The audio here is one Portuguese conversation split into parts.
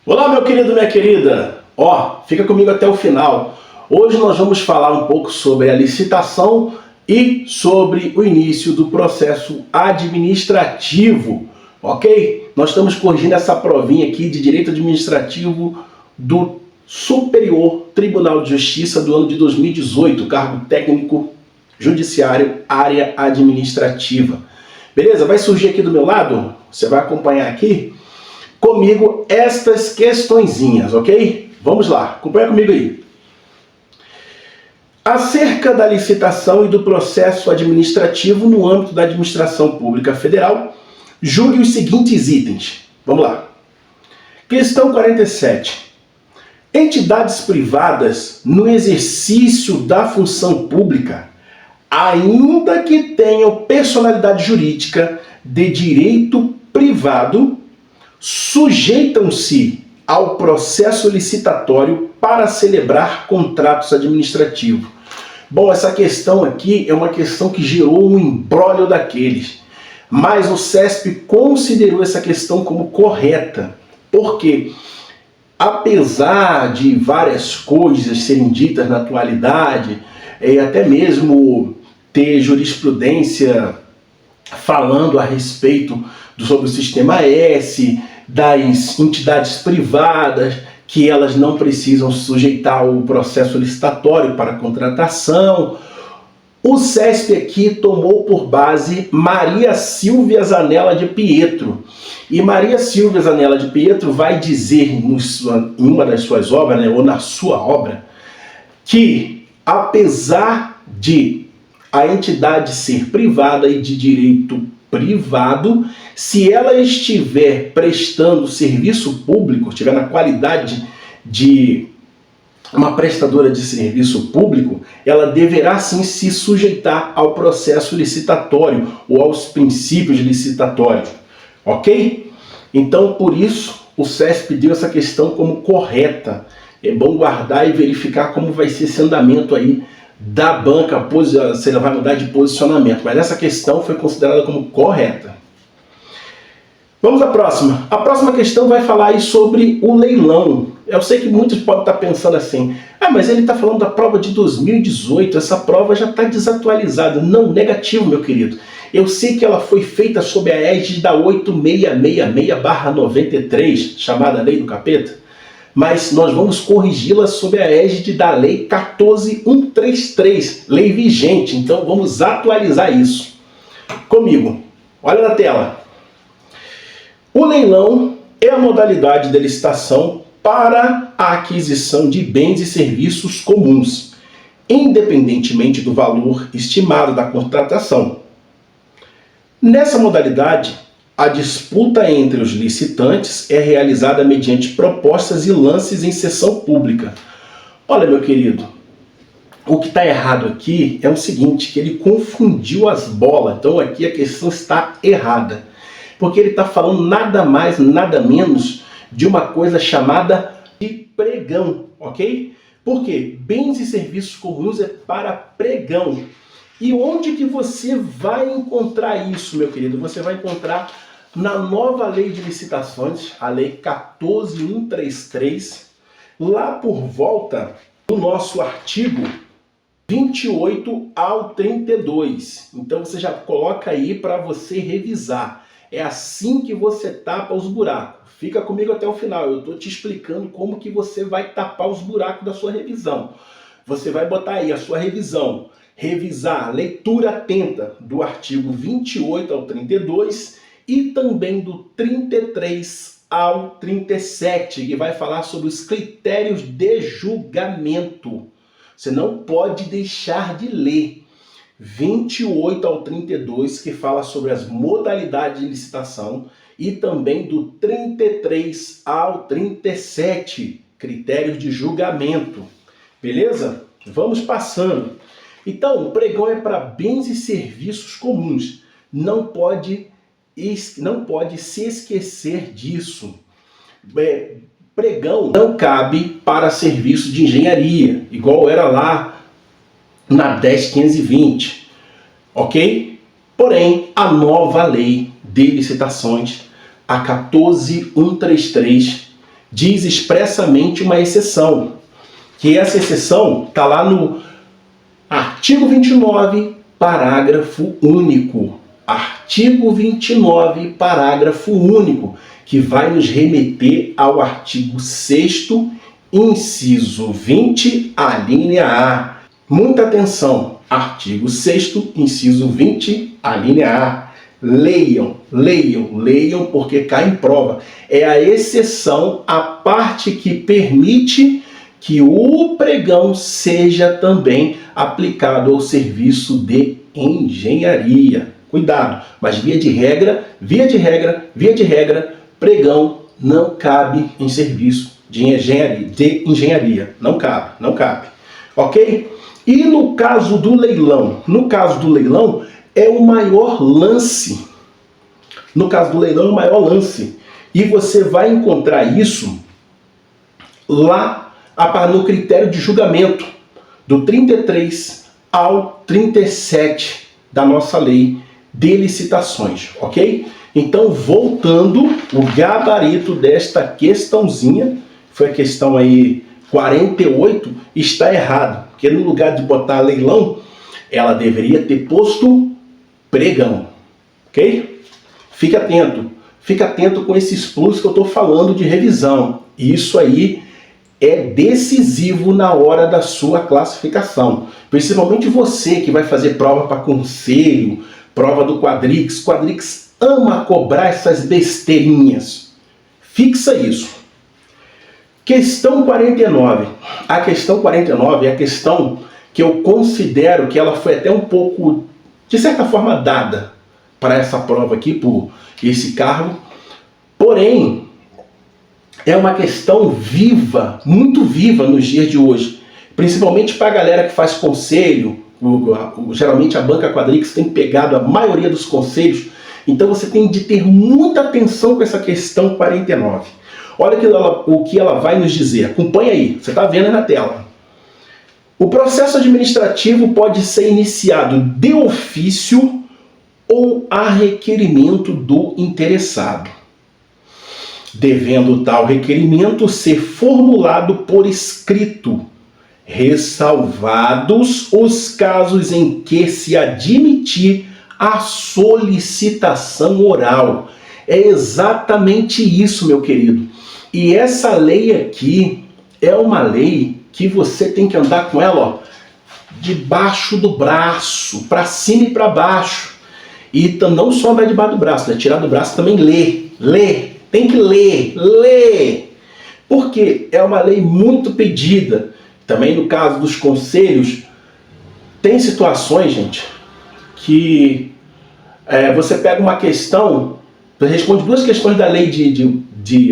Olá, meu querido, minha querida. Fica comigo até o final. Hoje nós vamos falar um pouco sobre a licitação e sobre o início do processo administrativo, ok? Nós estamos corrigindo essa provinha aqui de Direito Administrativo do Superior Tribunal de Justiça do ano de 2018, cargo técnico judiciário, área administrativa. Beleza? Vai surgir aqui do meu lado, você vai acompanhar aqui comigo estas questõezinhas, ok? Vamos lá, acompanha comigo aí. Acerca da licitação e do processo administrativo no âmbito da administração pública federal, julgue os seguintes itens. Vamos lá. Questão 47. Entidades privadas no exercício da função pública, ainda que tenham personalidade jurídica de direito privado, sujeitam-se ao processo licitatório para celebrar contratos administrativos. Bom, essa questão aqui é uma questão que gerou um imbróglio daqueles, mas o CESP considerou essa questão como correta, porque apesar de várias coisas serem ditas na atualidade, até mesmo ter jurisprudência falando a respeito sobre o sistema S, das entidades privadas, que elas não precisam sujeitar o processo licitatório para contratação. O CESP aqui tomou por base Maria Silvia Zanella de Pietro. E Maria Silvia Zanella de Pietro vai dizer em uma das suas obras, ou na sua obra, que apesar de a entidade ser privada e de direito privado, se ela estiver prestando serviço público, estiver na qualidade de uma prestadora de serviço público, ela deverá sim se sujeitar ao processo licitatório ou aos princípios licitatórios, ok? Então, por isso, o CESP deu essa questão como correta. É bom guardar e verificar como vai ser esse andamento aí da banca, se ela vai mudar de posicionamento, mas essa questão foi considerada como correta. Vamos à próxima. A próxima questão vai falar aí sobre o leilão. Eu sei que muitos podem estar pensando assim, mas ele está falando da prova de 2018, essa prova já está desatualizada. Não, negativo, meu querido. Eu sei que ela foi feita sob a égide da 8666/93, chamada Lei do Capeta, mas nós vamos corrigi-la sob a égide da Lei 14.133, lei vigente. Então vamos atualizar isso. Comigo, olha na tela. O leilão é a modalidade de licitação para a aquisição de bens e serviços comuns, independentemente do valor estimado da contratação. Nessa modalidade, a disputa entre os licitantes é realizada mediante propostas e lances em sessão pública. Olha, meu querido, o que está errado aqui é o seguinte, que ele confundiu as bolas. Então aqui a questão está errada, porque ele está falando nada mais, nada menos de uma coisa chamada de pregão, ok? Porque bens e serviços comuns é para pregão. E onde que você vai encontrar isso, meu querido? Você vai encontrar na nova lei de licitações, a lei 14.133, lá por volta do nosso artigo 28 ao 32. Então você já coloca aí para você revisar. É assim que você tapa os buracos. Fica comigo até o final, eu estou te explicando como que você vai tapar os buracos da sua revisão. Você vai botar aí a sua revisão, revisar a leitura atenta do artigo 28 ao 32 e também do 33 ao 37, que vai falar sobre os critérios de julgamento. Você não pode deixar de ler 28 ao 32, que fala sobre as modalidades de licitação, e também do 33 ao 37, critérios de julgamento. Beleza? Vamos passando. Então, o pregão é para bens e serviços comuns. Não pode se esquecer disso. Pregão não cabe para serviço de engenharia, igual era lá na 10.520, ok? Porém, a nova lei de licitações, a 14.133, diz expressamente uma exceção, que essa exceção está lá no artigo 29, parágrafo único. Artigo 29, parágrafo único, que vai nos remeter ao artigo 6º, inciso 20, a linha A. Muita atenção, artigo 6º, inciso 20, a linha A. Leiam, leiam, leiam, porque cai em prova. É a exceção, a parte que permite que o pregão seja também aplicado ao serviço de engenharia. Cuidado, mas via de regra, pregão não cabe em serviço de engenharia. Não cabe. Ok? E no caso do leilão? No caso do leilão, é o maior lance. E você vai encontrar isso lá no critério de julgamento, do 33 ao 37 da nossa lei de licitações, ok? Então, voltando, o gabarito desta questãozinha, foi a questão aí 48, está errado, porque no lugar de botar leilão, ela deveria ter posto pregão, ok? Fique atento com esses plus que eu estou falando de revisão. Isso aí é decisivo na hora da sua classificação. Principalmente você que vai fazer prova para conselho, prova do Quadrix. Quadrix ama cobrar essas besteirinhas. Fixa isso. Questão 49. A questão 49 é a questão que eu considero que ela foi até um pouco, de certa forma, dada para essa prova aqui, por esse cargo. Porém, é uma questão viva, muito viva nos dias de hoje. Principalmente para a galera que faz conselho. Geralmente a banca Quadrix tem pegado a maioria dos conselhos. Então você tem de ter muita atenção com essa questão 49. Olha o que ela vai nos dizer. Acompanha aí, você está vendo aí na tela. O processo administrativo pode ser iniciado de ofício ou a requerimento do interessado, devendo tal requerimento ser formulado por escrito, ressalvados os casos em que se admitir a solicitação oral. É exatamente isso, meu querido. E essa lei aqui é uma lei que você tem que andar com ela, ó, debaixo do braço, para cima e para baixo. E não só andar debaixo do braço, né? Tirar do braço também ler. Tem que ler. Porque é uma lei muito pedida. Também no caso dos conselhos, tem situações, gente, que você pega uma questão, responde duas questões da lei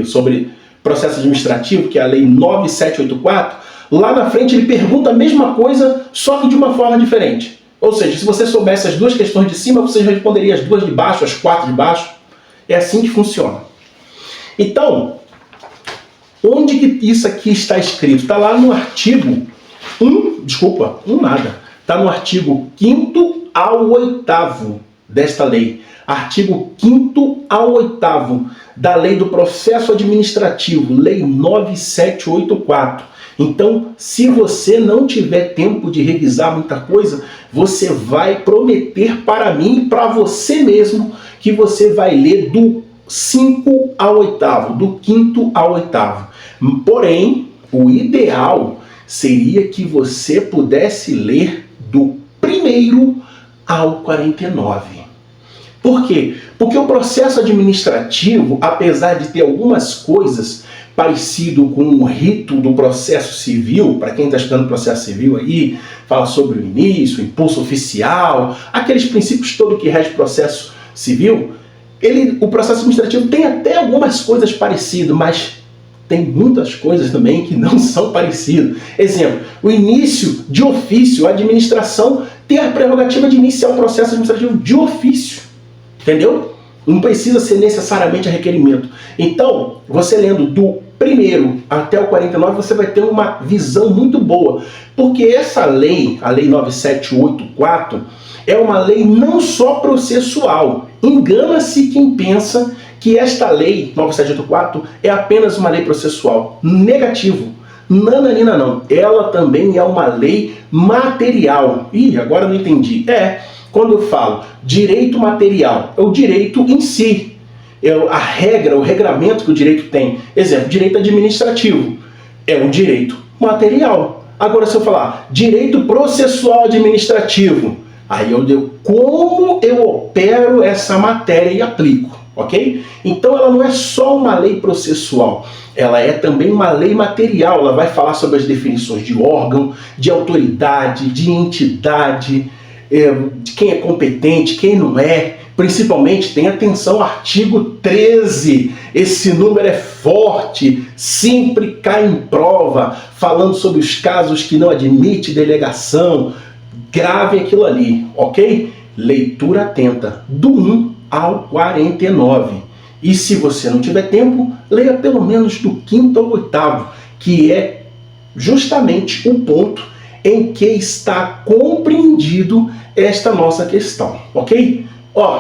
sobre processo administrativo, que é a lei 9784, lá na frente ele pergunta a mesma coisa, só que de uma forma diferente. Ou seja, se você soubesse as duas questões de cima, você responderia as duas de baixo, as 4 de baixo. É assim que funciona. Então, onde que isso aqui está escrito? Está lá no artigo Está no artigo 5º ao 8º desta lei. Artigo 5º ao 8º da lei do processo administrativo, lei 9784. Então, se você não tiver tempo de revisar muita coisa, você vai prometer para mim e para você mesmo que você vai ler do 5 ao 8º, do 5º ao 8º. Porém, o ideal seria que você pudesse ler do 1º ao 49. Por quê? Porque o processo administrativo, apesar de ter algumas coisas parecido com o rito do processo civil, para quem está estudando processo civil aí, fala sobre o início, o impulso oficial, aqueles princípios todos que regem processo civil, o processo administrativo tem até algumas coisas parecidas, mas tem muitas coisas também que não são parecidas. Exemplo, o início de ofício, a administração tem a prerrogativa de iniciar o processo administrativo de ofício. Entendeu? Não precisa ser necessariamente a requerimento. Então, você lendo do 1º até o 49, você vai ter uma visão muito boa. Porque essa lei, a lei 9784, é uma lei não só processual. Engana-se quem pensa que esta lei 9784 é apenas uma lei processual. Negativo. Nananina não. Ela também é uma lei material. Ih, agora não entendi. Quando eu falo direito material, é o direito em si. É a regra, o regramento que o direito tem. Exemplo, direito administrativo. É um direito material. Agora, se eu falar direito processual administrativo, aí como eu opero essa matéria e aplico, ok? Então ela não é só uma lei processual, ela é também uma lei material. Ela vai falar sobre as definições de órgão, de autoridade, de entidade, de quem é competente, quem não é. Principalmente, tenha atenção, artigo 13, esse número é forte, sempre cai em prova, falando sobre os casos que não admite delegação. Grave aquilo ali, ok? Leitura atenta, do 1 ao 49. E se você não tiver tempo, leia pelo menos do 5º ao 8º, que é justamente o ponto em que está compreendido esta nossa questão, ok?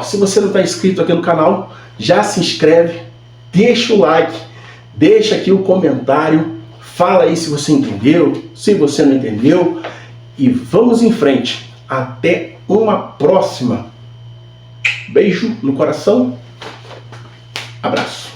Se você não está inscrito aqui no canal, já se inscreve, deixa o like, deixa aqui o comentário, fala aí se você entendeu, se você não entendeu, e vamos em frente. Até uma próxima. Beijo no coração, abraço.